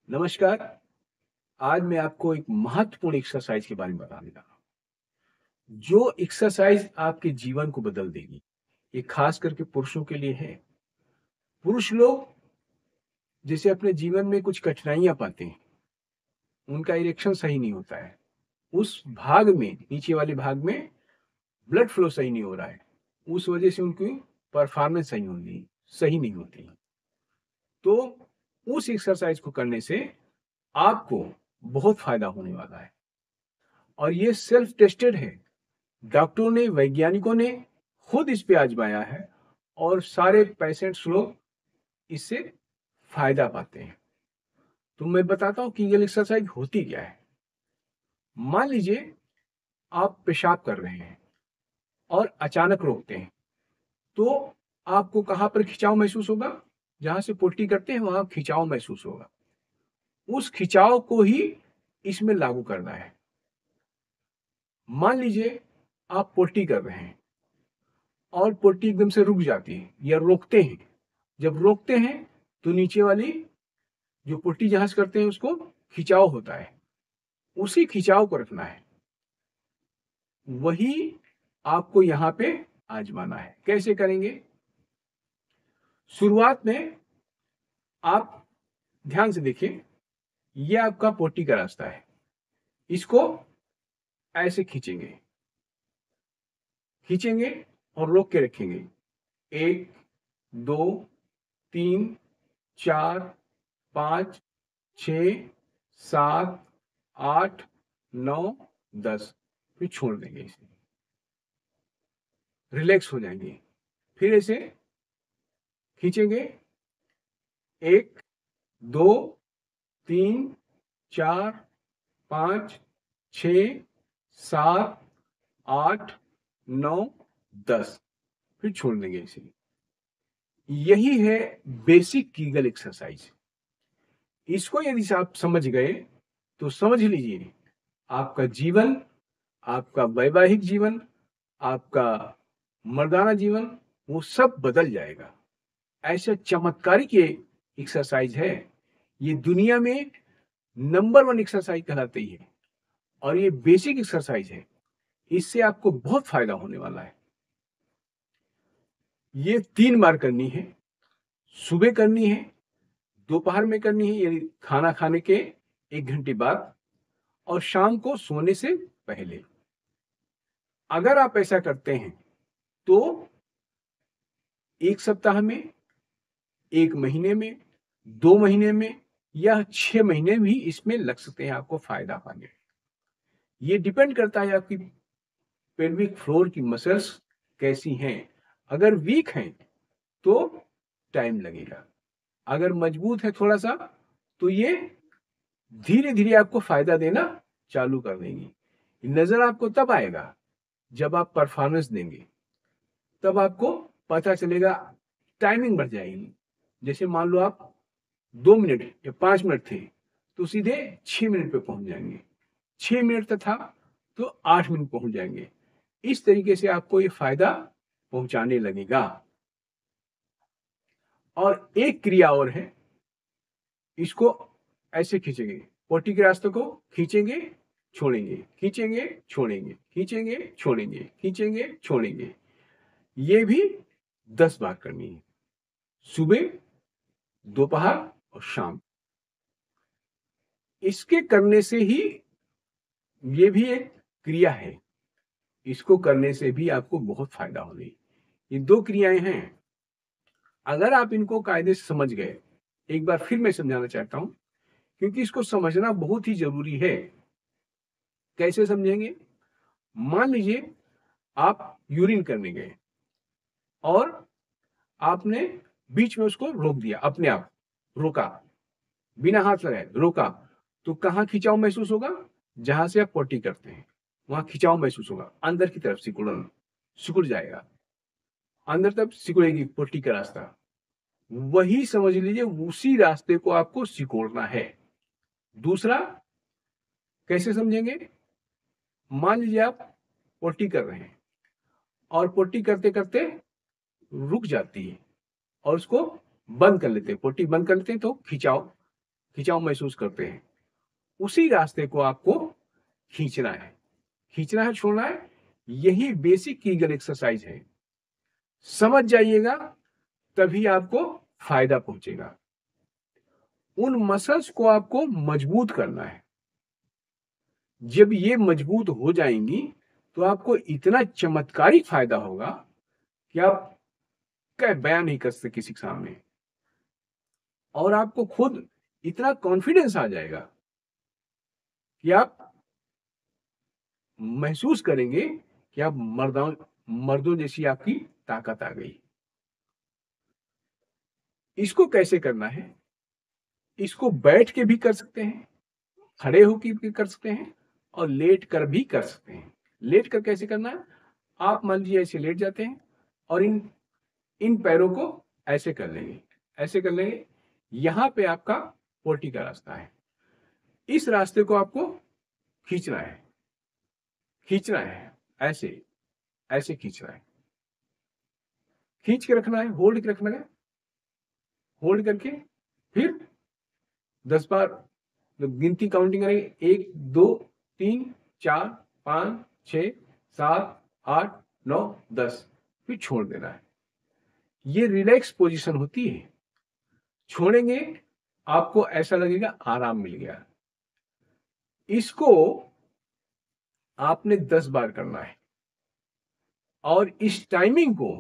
नमस्कार। आज मैं आपको एक महत्वपूर्ण एक्सरसाइज के बारे में बताने जा रहा हूँ, जो एक्सरसाइज आपके जीवन को बदल देगी। ये खास करके पुरुषों के लिए है। पुरुष लोग जैसे अपने जीवन में कुछ कठिनाइयाँ पाते हैं, उनका इरेक्शन सही नहीं होता है। उस भाग में, नीचे वाले भाग में ब्लड फ्लो सही नहीं हो रहा है। उस वजह से उनकी परफॉर्मेंस सही नहीं होती। तो उस एक्सरसाइज को करने से आपको बहुत फायदा होने वाला है और ये सेल्फ टेस्टेड है। डॉक्टरों ने, वैज्ञानिकों ने खुद इस पे आजमाया है और सारे पेशेंट्स लोग इससे फायदा पाते हैं। तो मैं बताता हूँ कि ये एक्सरसाइज होती क्या है। मान लीजिए आप पेशाब कर रहे हैं और अचानक रोकते हैं, तो आपको कहाँ पर खिंचाव महसूस होगा? जहाँ से पोटी करते हैं वहाँ खिंचाव महसूस होगा। उस खिंचाव को ही इसमें लागू करना है। मान लीजिए आप पोटी कर रहे हैं और पोटी एकदम से रुक जाती है या रोकते हैं। जब रोकते हैं तो नीचे वाली जो पोटी जहां से करते हैं उसको खिंचाव होता है। उसी खिंचाव को रखना है। वही आपको यहाँ पे आजमाना है। कैसे करेंगे? शुरुआत में आप ध्यान से देखिए, ये आपका पोटी का रास्ता है। इसको ऐसे खींचेंगे, खींचेंगे और रोक के रखेंगे। 1, 2, 3, 4, 5, 6, 7, 8, 9, 10। फिर छोड़ देंगे इसे। रिलैक्स हो जाएंगे। फिर इसे खींचेंगे। 1, 2, 3, 4, 5, 6, 7, 8, 9, 10। फिर छोड़ देंगे इसे। यही है बेसिक कीगल एक्सरसाइज। इसको यदि आप समझ गए तो समझ लीजिए आपका जीवन, आपका वैवाहिक जीवन, आपका मर्दाना जीवन, वो सब बदल जाएगा। ऐसा चमत्कारिक ये एक्सरसाइज है। ये दुनिया में नंबर 1 एक्सरसाइज कहलाती है और ये बेसिक एक्सरसाइज है। इससे आपको बहुत फायदा होने वाला है। ये 3 बार करनी है। सुबह करनी है, दोपहर में करनी है यानी खाना खाने के 1 घंटे बाद, और शाम को सोने से पहले। अगर आप ऐसा करते हैं तो 1 सप्ताह में, 1 महीने में, 2 महीने में या 6 महीने भी इसमें लग सकते हैं आपको फायदा पाने। ये डिपेंड करता है आपकी पेल्विक फ्लोर की मसल्स कैसी हैं। अगर वीक हैं तो टाइम लगेगा। अगर मजबूत है थोड़ा सा तो ये धीरे धीरे आपको फायदा देना चालू कर देंगी। नजर आपको तब आएगा जब आप परफॉर्मेंस देंगे, तब आपको पता चलेगा। टाइमिंग बढ़ जाएगी। जैसे मान लो आप 2 मिनट या 5 मिनट थे तो सीधे 6 मिनट पे पहुंच जाएंगे। 6 मिनट तक था तो 8 मिनट पहुंच जाएंगे। इस तरीके से आपको ये फायदा पहुंचाने लगेगा। और एक क्रिया और है, इसको ऐसे खींचेंगे। पोटी के रास्ते को खींचेंगे, छोड़ेंगे, खींचेंगे, छोड़ेंगे, खींचेंगे, छोड़ेंगे, खींचेंगे, छोड़ेंगे। ये भी 10 बार करनी है। सुबह, दोपहर और शाम। इसके करने से ही, ये भी एक क्रिया है, इसको करने से भी आपको बहुत फायदा होगी। ये 2 क्रियाएं हैं। अगर आप इनको कायदे से समझ गए, एक बार फिर मैं समझाना चाहता हूं क्योंकि इसको समझना बहुत ही जरूरी है। कैसे समझेंगे? मान लीजिए आप यूरिन करने गए और आपने बीच में उसको रोक दिया, अपने आप रोका, बिना हाथ लगाए रोका, तो कहाँ खिंचाव महसूस होगा? जहां से आप पोटी करते हैं वहां खिंचाव महसूस होगा। अंदर की तरफ सिकुड़न, सिकुड़ जाएगा, अंदर तरफ सिकुड़ेगी पोटी का रास्ता। वही समझ लीजिए, उसी रास्ते को आपको सिकोड़ना है। दूसरा कैसे समझेंगे? मान लीजिए आप पोटी कर रहे हैं और पोटी करते करते रुक जाती है और उसको बंद कर लेते हैं, पोटी बंद कर लेते हैं तो खिंचाव खिंचाव महसूस करते हैं, उसी रास्ते को आपको खींचना है। खींचना है, छोड़ना है, यही बेसिक कीगल एक्सरसाइज है। समझ जाइएगा, तभी आपको फायदा पहुंचेगा। उन मसल्स को आपको मजबूत करना है। जब ये मजबूत हो जाएंगी, तो आपको इतना चमत्कारिक फायदा होगा कि आप क्या बयान नहीं कर सकते किसी के सामने। और आपको खुद इतना कॉन्फिडेंस आ जाएगा कि आप महसूस करेंगे कि आप मर्दों जैसी आपकी ताकत आ गई। इसको कैसे करना है? इसको बैठ के भी कर सकते हैं, खड़े होकर भी कर सकते हैं और लेट कर भी कर सकते हैं। लेट कर कैसे करना है? आप मान लीजिए ऐसे लेट जाते हैं और इन इन पैरों को ऐसे कर लेंगे, ऐसे कर लेंगे। यहां पे आपका पोटी का रास्ता है। इस रास्ते को आपको खींचना है, खींचना है, ऐसे ऐसे खींचना है, खींच के रखना है, होल्ड के रखना है। होल्ड करके फिर 10 बार गिनती काउंटिंग करेंगे, 1 2 3 4 5 6 7 8 9 10, फिर छोड़ देना है। ये रिलैक्स पोजीशन होती है। छोड़ेंगे, आपको ऐसा लगेगा आराम मिल गया। इसको आपने 10 बार करना है और इस टाइमिंग को,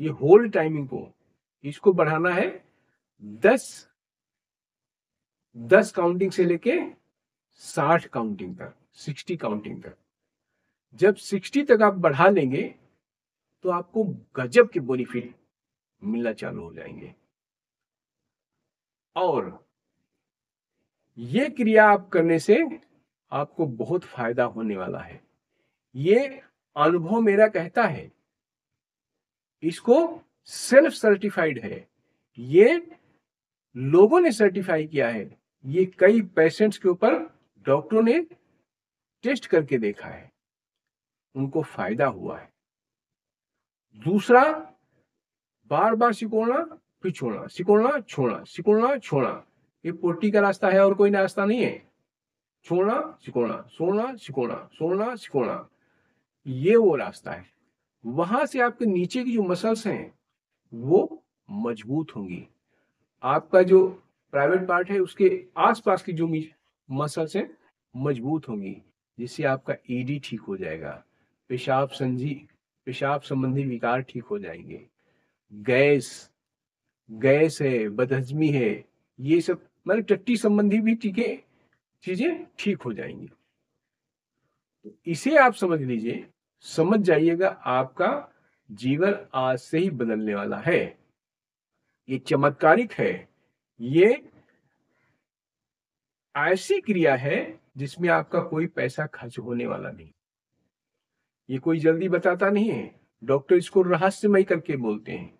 ये होल टाइमिंग को, इसको बढ़ाना है 10 10 काउंटिंग से लेके 60 काउंटिंग तक, 60 काउंटिंग तक। जब 60 तक आप बढ़ा लेंगे, तो आपको गजब के बेनिफिट मिलना चालू हो जाएंगे। और ये क्रिया आप करने से आपको बहुत फायदा होने वाला है। ये अनुभव मेरा कहता है, इसको सेल्फ सर्टिफाइड है, ये लोगों ने सर्टिफाई किया है। ये कई पेशेंट्स के ऊपर डॉक्टरों ने टेस्ट करके देखा है, उनको फायदा हुआ है। दूसरा, बार बार सिकोड़ना फिर छोड़ना, सिकोड़ना छोड़ना, सिकोड़ना छोड़ना। ये पोटी का रास्ता है और कोई रास्ता नहीं है। छोड़ना सिकोड़ना, छोड़ना सिकोड़ना, छोड़ना सिकोड़ना, ये वो रास्ता है। वहां से आपके नीचे की जो मसल्स हैं वो मजबूत होंगी। आपका जो प्राइवेट पार्ट है उसके आसपास की जो मसल्स हैं मजबूत होंगी, जिससे आपका ईडी ठीक हो जाएगा, पेशाब संबंधी विकार ठीक हो जाएंगे। गैस गैस है, बदहजमी है, ये सब मतलब टट्टी संबंधी भी चीजें ठीक हो जाएंगी। तो इसे आप समझ लीजिए, समझ जाइएगा, आपका जीवन आज से ही बदलने वाला है। ये चमत्कारिक है। ये ऐसी क्रिया है जिसमें आपका कोई पैसा खर्च होने वाला नहीं। ये कोई जल्दी बताता नहीं है, डॉक्टर इसको रहस्यमय करके बोलते हैं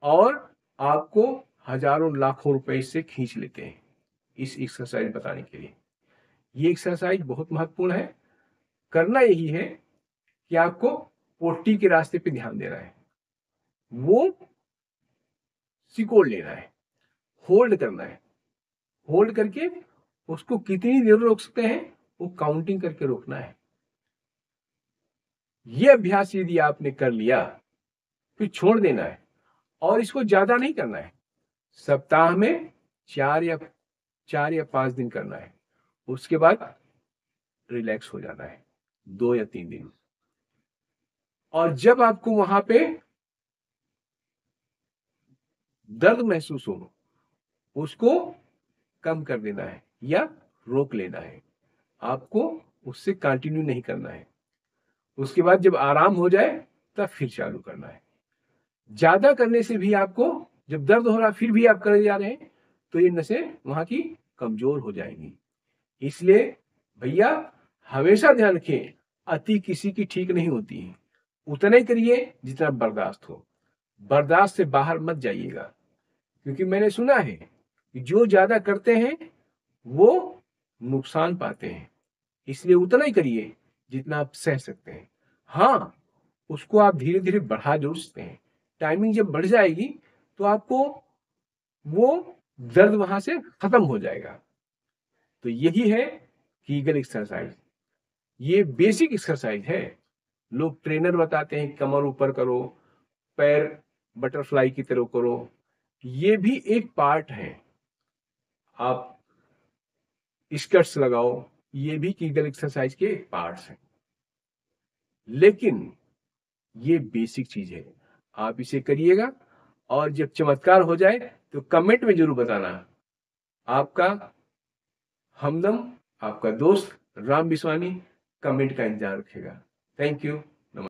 और आपको हजारों लाखों रुपए इससे खींच लेते हैं इस एक्सरसाइज बताने के लिए। ये एक्सरसाइज बहुत महत्वपूर्ण है। करना यही है कि आपको पोटी के रास्ते पे ध्यान देना है, वो सिकोड़ लेना है, होल्ड करना है। होल्ड करके उसको कितनी देर रोक सकते हैं वो काउंटिंग करके रोकना है। ये अभ्यास यदि आपने कर लिया, फिर छोड़ देना है और इसको ज्यादा नहीं करना है। सप्ताह में 4 या 5 दिन करना है, उसके बाद रिलैक्स हो जाना है 2 या 3 दिन। और जब आपको वहां पे दर्द महसूस हो, उसको कम कर देना है या रोक लेना है। आपको उससे कंटिन्यू नहीं करना है। उसके बाद जब आराम हो जाए तब फिर चालू करना है। ज्यादा करने से भी आपको, जब दर्द हो रहा फिर भी आप करे जा रहे हैं, तो ये नसें वहां की कमजोर हो जाएंगी। इसलिए भैया हमेशा ध्यान रखें, अति किसी की ठीक नहीं होती है। उतना ही करिए जितना बर्दाश्त हो, बर्दाश्त से बाहर मत जाइएगा। क्योंकि मैंने सुना है कि जो ज्यादा करते हैं वो नुकसान पाते हैं। इसलिए उतना ही करिए जितना आप सह सकते हैं। हाँ, उसको आप धीरे धीरे बढ़ा जरूर सकते हैं। टाइमिंग जब बढ़ जाएगी तो आपको वो दर्द वहां से खत्म हो जाएगा। तो यही है कीगल एक्सरसाइज। ये बेसिक एक्सरसाइज है। लोग ट्रेनर बताते हैं कमर ऊपर करो, पैर बटरफ्लाई की तरह करो। ये भी एक पार्ट है। आप स्कट्स लगाओ, ये भी कीगल एक्सरसाइज के पार्ट्स हैं। लेकिन ये बेसिक चीज है। आप इसे करिएगा और जब चमत्कार हो जाए तो कमेंट में जरूर बताना। आपका हमदम, आपका दोस्त राम बिस्वानी कमेंट का इंतजार रखेगा। Thank you.